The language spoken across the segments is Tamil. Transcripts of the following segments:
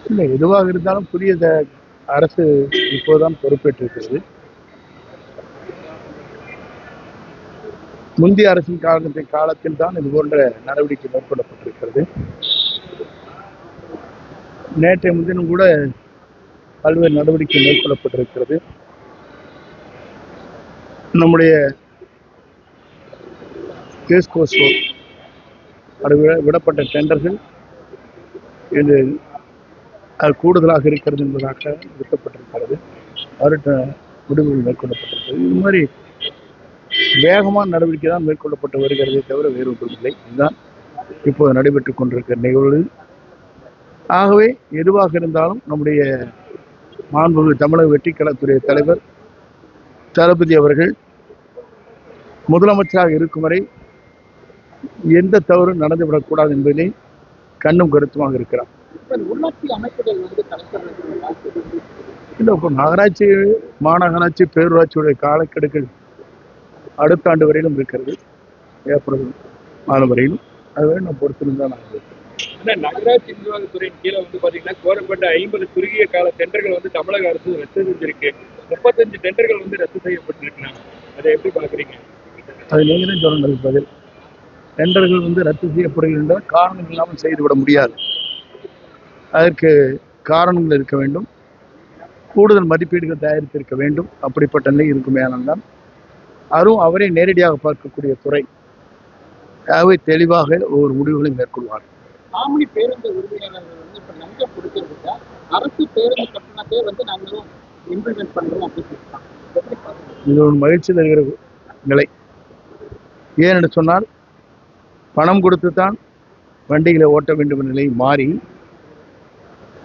இல்லை, எதுவாக இருந்தாலும் புதிய அரசு இப்போதுதான் பொறுப்பேற்றிருக்கிறது. முந்தைய அரசின் காலத்தில் தான் இது போன்ற நடவடிக்கை மேற்கொள்ளப்பட்டிருக்கிறது. நேற்றைய முன்தினம் கூட பல்வேறு நடவடிக்கை மேற்கொள்ளப்பட்டிருக்கிறது. நம்முடைய விடப்பட்ட டெண்டர்கள் இது கூடுதலாக இருக்கிறது என்பதாக விடுக்கப்பட்டிருக்கிறது. அவர்கிட்ட முடிவுகள் மேற்கொள்ளப்பட்டிருக்கிறது. இது மாதிரி வேகமான நடவடிக்கை தான் மேற்கொள்ளப்பட்டு வருகிறதே தவிர வேறு ஒன்றும் இல்லை. இதுதான் இப்போது நடைபெற்றுக் கொண்டிருக்கிற நிகழ்வு. ஆகவே எதுவாக இருந்தாலும் நம்முடைய மாண்புமிகு தமிழக வெற்றிக்கழகத்துடைய தலைவர் தளபதி அவர்கள் முதலமைச்சராக இருக்கும் வரை எந்த தவறும் நடந்துவிடக்கூடாது என்பதை கண்ணும் கருத்துமாக இருக்கிறார். இல்லை, இப்போ நகராட்சி, மாநகராட்சி, பேரூராட்சியுடைய காலக்கெடுக்கள் அடுத்த ஆண்டு வரையிலும் இருக்கிறது. ஏப்ரல் மாதம் வரையிலும் அதுவரை நம்ம பொறுத்திருந்தான் நாங்கள். நகராட்சி நிர்வாகத்துறையின் கீழே பாத்தீங்கன்னா கோரப்பட்ட 50 குறுகிய கால டெண்டர்கள் தமிழக அரசு ரத்து செஞ்சிருக்கு. 35 டெண்டர்கள் ரத்து செய்யப்பட்டிருக்கிறாங்க. அதை எப்படி பாக்குறீங்க? அது நீங்களே சொல்லணும் பதில். டெண்டர்கள் ரத்து செய்யப்படுகின்ற காரணங்கள் இல்லாமல் செய்துவிட முடியாது. அதற்கு காரணங்கள் இருக்க வேண்டும், கூடுதல் மதிப்பீடுகள் தயாரித்திருக்க வேண்டும். அப்படிப்பட்ட நிலை இருக்குமே ஆனால் அதுவும் அவரே நேரடியாக பார்க்கக்கூடிய துறை. ஆகவே தெளிவாக ஒரு முடிவுகளை மேற்கொள்வார். ஆம்னி பேருந்து உரிமையாளர்கள் இப்ப லஞ்சம் கொடுக்கிறதுக்கு அரசு பேருந்து கட்டணத்தை நாங்களும் இம்ப்ளிமெண்ட் பண்றோம் அப்படின்னு இது ஒரு மகிழ்ச்சி தருகிற நிலை. ஏனென்று சொன்னால் பணம் கொடுத்து தான் வண்டிகளை ஓட்ட வேண்டும் என்ற நிலை மாறி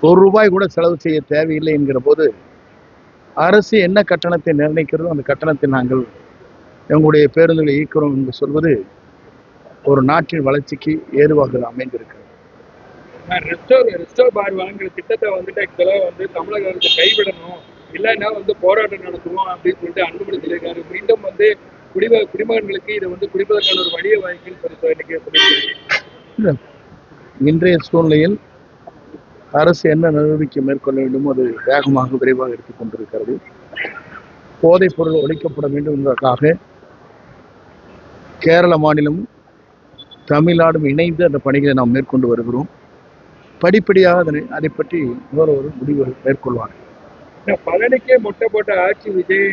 ₹1 கூட செலவு செய்ய தேவையில்லை என்கிற போது அரசு என்ன கட்டணத்தை நிர்ணயிக்கிறதோ அந்த கட்டணத்தை நாங்கள் எங்களுடைய பேருந்துகளை இயக்கிறோம் என்று சொல்வது ஒரு நாட்டின் வளர்ச்சிக்கு ஏதுவாக அமைந்திருக்கிறது. பார் வாங்குற திட்டத்தை தமிழக அரசு கைவிடணும், இல்லைன்னா போராட்டம் நடத்துவோம் அப்படின்னு சொல்லிட்டு அன்புமணி சொல்லியிருக்காரு. மீண்டும் குடிமகன்களுக்கு இதை குடிப்பதற்கான ஒரு வழியை வாய்ப்பு. இன்றைய சூழ்நிலையில் அரசு என்ன நடவடிக்கை மேற்கொள்ள வேண்டுமோ அது வேகமாக விரைவாக எடுத்துக் கொண்டிருக்கிறது. போதைப் பொருள் ஒழிக்கப்பட வேண்டும் என்பதற்காக கேரள மாநிலமும் தமிழ்நாடும் இணைந்து அந்த பணிகளை நாம் மேற்கொண்டு வருகிறோம். படிப்படியாக அதை பற்றி முதல்வர் முடிவுகள் மேற்கொள்வாங்க. பழனிக்கே மொட்டை போட்ட ஆட்சி விஜய்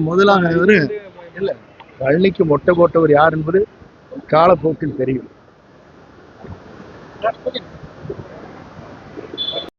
முதலாக இல்ல, பழனிக்கு மொட்டை போட்டவர் யார் என்பது காலப்போக்கில் தெரியும்.